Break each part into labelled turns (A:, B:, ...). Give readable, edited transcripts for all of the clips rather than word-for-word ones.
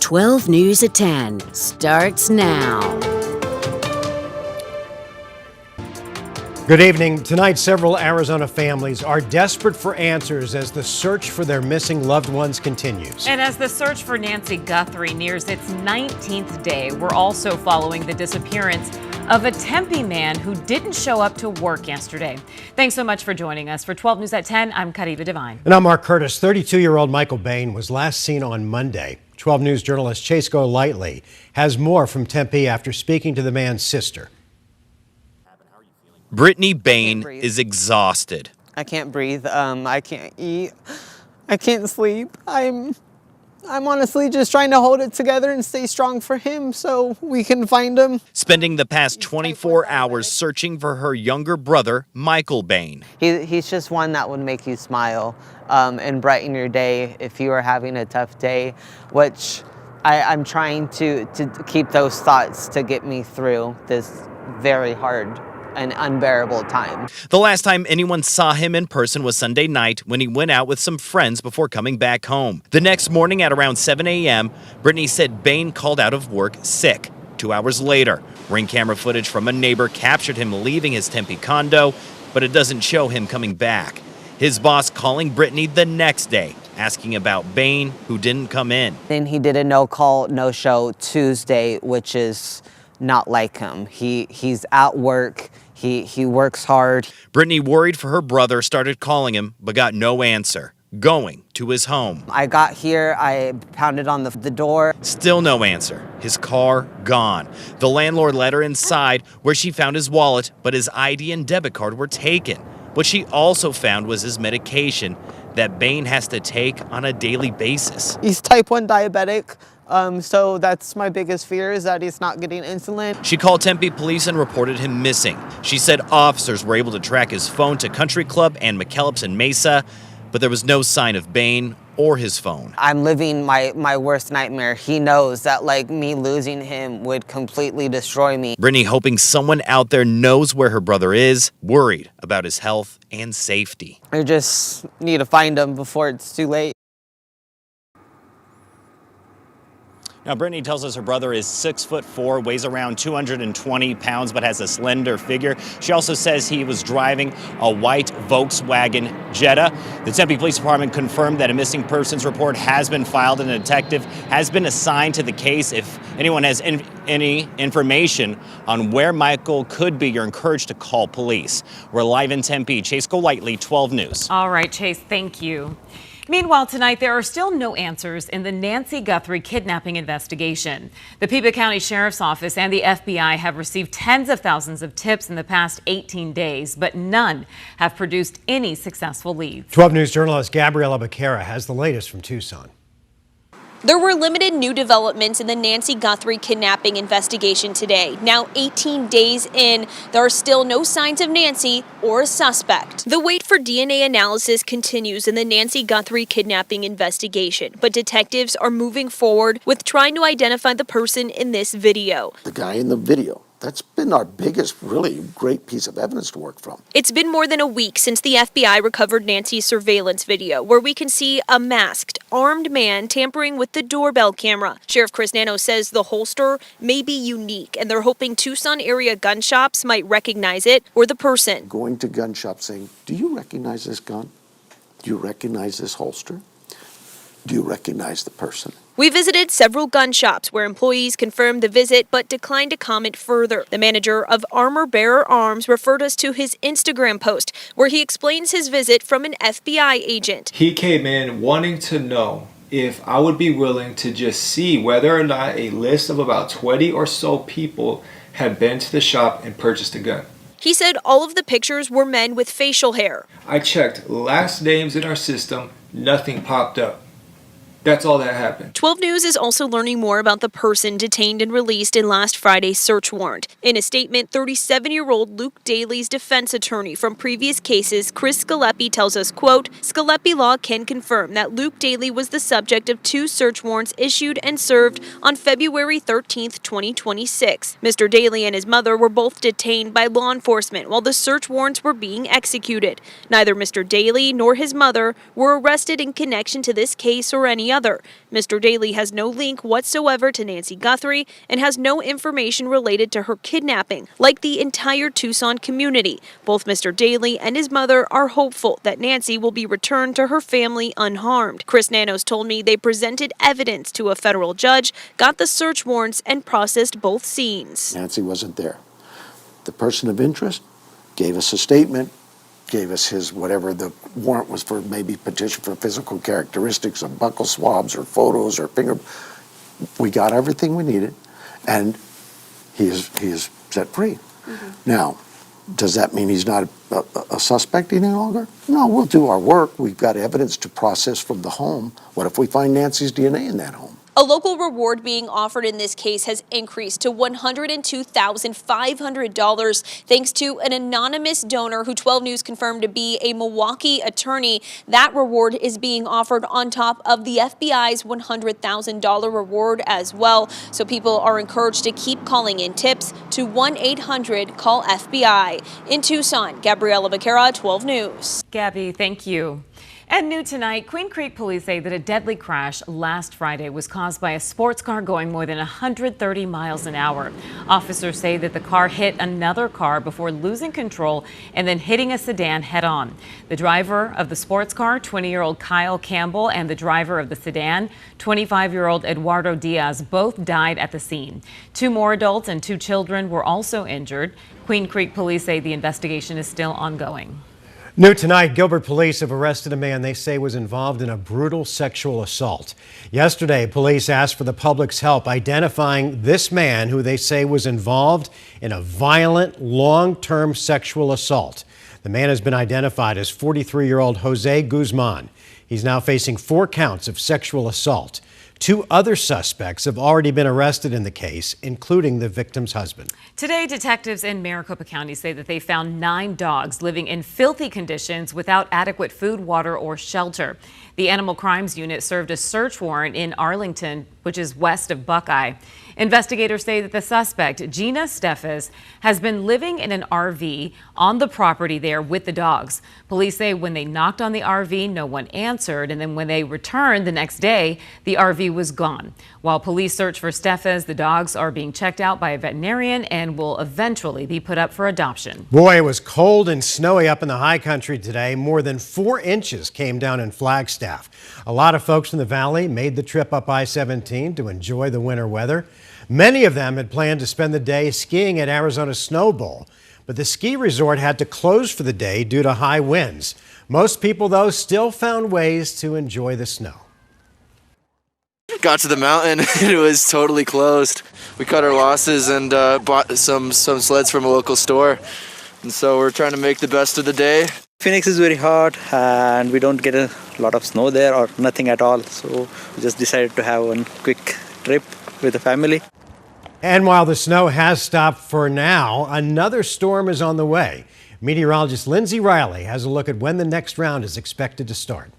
A: 12 News at 10 starts now.
B: Good evening. Tonight, several Arizona families are desperate for answers as the search for their missing loved ones continues.
C: And as the search for Nancy Guthrie nears its 19th day, we're also following the disappearance of a Tempe man who didn't show up to work yesterday. Thanks so much for joining us. For 12 News at 10, I'm Kariva Devine.
B: And I'm Mark Curtis. 32-year-old Michael Bain was last seen on Monday. 12 News journalist Chase Golightly has more from Tempe after speaking to the man's sister.
D: Brittany Bain is exhausted.
E: I can't breathe. I can't eat. I can't sleep. I'm honestly just trying to hold it together and stay strong for him so we can find him.
D: Spending the past 24 hours searching for her younger brother, Michael Bain.
E: He's just one that would make you smile and brighten your day if you are having a tough day, which I'm trying to keep those thoughts to get me through this very hard an unbearable time.
D: The last time anyone saw him in person was Sunday night when he went out with some friends before coming back home. The next morning at around 7 a.m., Brittany said Bain called out of work sick. 2 hours later, Ring camera footage from a neighbor captured him leaving his Tempe condo, but it doesn't show him coming back. His boss calling Brittany the next day, asking about Bain, who didn't come in.
E: Then he did a no-call, no-show Tuesday, which is not like him. He's at work. He works hard.
D: Brittany, worried for her brother, started calling him, but got no answer, going to his home.
E: I got here, I pounded on the door.
D: Still no answer. His car gone. The landlord let her inside where she found his wallet, but his ID and debit card were taken. What she also found was his medication that Bain has to take on a daily basis.
E: He's type 1 diabetic. So that's my biggest fear, is that he's not getting insulin.
D: She called Tempe police and reported him missing. She said officers were able to track his phone to Country Club and McKellips and Mesa, but there was no sign of Bain or his phone.
E: I'm living my worst nightmare. He knows that me losing him would completely destroy me.
D: Brittany hoping someone out there knows where her brother is, worried about his health and safety.
E: I just need to find him before it's too late.
F: Now, Brittany tells us her brother is 6'4", weighs around 220 pounds, but has a slender figure. She also says he was driving a white Volkswagen Jetta. The Tempe Police Department confirmed that a missing persons report has been filed and a detective has been assigned to the case. If anyone has any information on where Michael could be, you're encouraged to call police. We're live in Tempe. Chase Golightly, 12 News.
C: All right, Chase, thank you. Meanwhile, tonight, there are still no answers in the Nancy Guthrie kidnapping investigation. The Pima County Sheriff's Office and the FBI have received tens of thousands of tips in the past 18 days, but none have produced any successful leads.
B: 12 News journalist Gabriela Becerra has the latest from Tucson.
G: There were limited new developments in the Nancy Guthrie kidnapping investigation today. Now 18 days in, there are still no signs of Nancy or a suspect. The wait for DNA analysis continues in the Nancy Guthrie kidnapping investigation, but detectives are moving forward with trying to identify the person in this video.
H: The guy in the video. That's been our biggest, really great piece of evidence to work from.
G: It's been more than a week since the FBI recovered Nancy's surveillance video, where we can see a masked, armed man tampering with the doorbell camera. Sheriff Chris Nano says the holster may be unique, and they're hoping Tucson area gun shops might recognize it or the person.
H: Going to gun shops saying, do you recognize this gun? Do you recognize this holster? Do you recognize the person?
G: We visited several gun shops where employees confirmed the visit but declined to comment further. The manager of Armor Bearer Arms referred us to his Instagram post where he explains his visit from an FBI agent.
I: He came in wanting to know if I would be willing to just see whether or not a list of about 20 or so people had been to the shop and purchased a gun.
G: He said all of the pictures were men with facial hair.
I: I checked last names in our system, nothing popped up. That's all that happened.
G: 12 News is also learning more about the person detained and released in last Friday's search warrant. In a statement, 37-year-old Luke Daly's defense attorney from previous cases, Chris Scalepi, tells us, quote, Scalepi Law can confirm that Luke Daly was the subject of 2 search warrants issued and served on February 13, 2026. Mr. Daly and his mother were both detained by law enforcement while the search warrants were being executed. Neither Mr. Daly nor his mother were arrested in connection to this case or any other. Mr. Daly has no link whatsoever to Nancy Guthrie and has no information related to her kidnapping, like the entire Tucson community. Both Mr. Daly and his mother are hopeful that Nancy will be returned to her family unharmed. Chris Nanos told me they presented evidence to a federal judge, got the search warrants, and processed both scenes.
H: Nancy wasn't there. The person of interest gave us a statement, gave us his whatever the warrant was for, maybe petition for physical characteristics of buccal swabs or photos or finger. We got everything we needed, and he is set free. Now, does that mean he's not a suspect any longer? No, we'll do our work. We've got evidence to process from the home. What if we find Nancy's DNA in that home?
G: A local reward being offered in this case has increased to $102,500 thanks to an anonymous donor who 12 News confirmed to be a Milwaukee attorney. That reward is being offered on top of the FBI's $100,000 reward as well. So people are encouraged to keep calling in tips to 1-800-CALL-FBI. In Tucson, Gabriela Becerra, 12 News.
C: Gabby, thank you. And new tonight, Queen Creek police say that a deadly crash last Friday was caused by a sports car going more than 130 miles an hour. Officers say that the car hit another car before losing control and then hitting a sedan head-on. The driver of the sports car, 20-year-old Kyle Campbell, and the driver of the sedan, 25-year-old Eduardo Diaz, both died at the scene. 2 more adults and 2 children were also injured. Queen Creek police say the investigation is still ongoing.
B: New tonight, Gilbert police have arrested a man they say was involved in a brutal sexual assault. Yesterday, police asked for the public's help identifying this man who they say was involved in a violent, long-term sexual assault. The man has been identified as 43-year-old Jose Guzman. He's now facing 4 counts of sexual assault. 2 other suspects have already been arrested in the case, including the victim's husband.
C: Today, detectives in Maricopa County say that they found 9 dogs living in filthy conditions without adequate food, water, or shelter. The Animal Crimes Unit served a search warrant in Arlington, which is west of Buckeye. Investigators say that the suspect, Gina Steffes, has been living in an RV on the property there with the dogs. Police say when they knocked on the RV, no one answered, and then when they returned the next day, the RV was gone. While police search for Steffes, the dogs are being checked out by a veterinarian and will eventually be put up for adoption.
B: Boy, it was cold and snowy up in the high country today. More than 4 inches came down in Flagstaff. A lot of folks in the valley made the trip up I-17 to enjoy the winter weather. Many of them had planned to spend the day skiing at Arizona Snow Bowl, but the ski resort had to close for the day due to high winds. Most people, though, still found ways to enjoy the snow.
J: Got to the mountain and it was totally closed. We cut our losses and bought some sleds from a local store. And so we're trying to make the best of the day.
K: Phoenix is very hot and we don't get a lot of snow there or nothing at all. So we just decided to have one quick trip with the family.
B: And while the snow has stopped for now, another storm is on the way. Meteorologist Lindsay Riley has a look at when the next round is expected to start.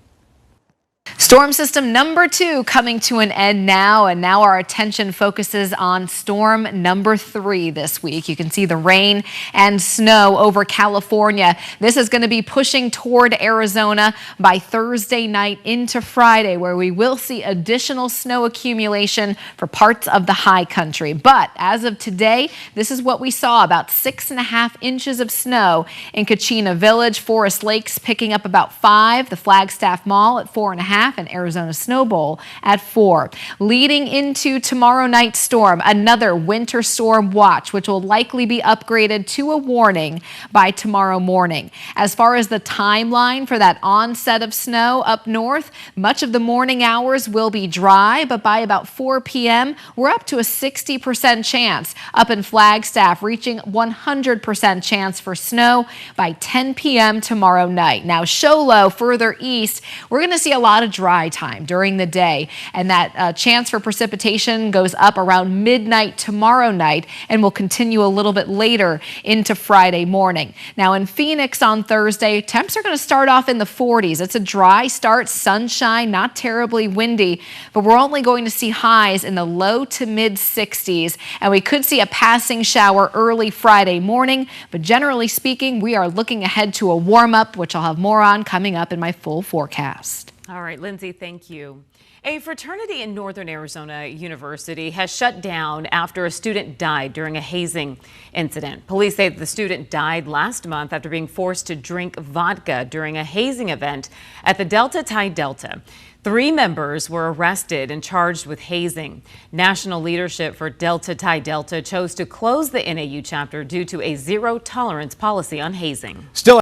L: Storm system number 2 coming to an end now, and now our attention focuses on storm number 3 this week. You can see the rain and snow over California. This is going to be pushing toward Arizona by Thursday night into Friday, where we will see additional snow accumulation for parts of the high country. But as of today, this is what we saw, about 6.5 inches of snow in Kachina Village. Forest Lakes picking up about 5, the Flagstaff Mall at 4.5, and Arizona Snow Bowl at 4. Leading into tomorrow night's storm, another winter storm watch, which will likely be upgraded to a warning by tomorrow morning. As far as the timeline for that onset of snow up north, much of the morning hours will be dry, but by about 4 p.m., we're up to a 60% chance. Up in Flagstaff, reaching 100% chance for snow by 10 p.m. tomorrow night. Now, Show Low, further east, we're going to see a lot of dry time during the day, and that chance for precipitation goes up around midnight tomorrow night and will continue a little bit later into Friday morning. Now in Phoenix on Thursday, temps are going to start off in the 40s. It's a dry start, sunshine, not terribly windy, but we're only going to see highs in the low to mid 60s, and we could see a passing shower early Friday morning, but generally speaking, we are looking ahead to a warm up, which I'll have more on coming up in my full forecast.
C: All right, Lindsay, thank you. A fraternity in Northern Arizona University has shut down after a student died during a hazing incident. Police say that the student died last month after being forced to drink vodka during a hazing event at the Delta Chi Delta. 3 members were arrested and charged with hazing. National leadership for Delta Chi Delta chose to close the NAU chapter due to a zero tolerance policy on hazing.
B: Still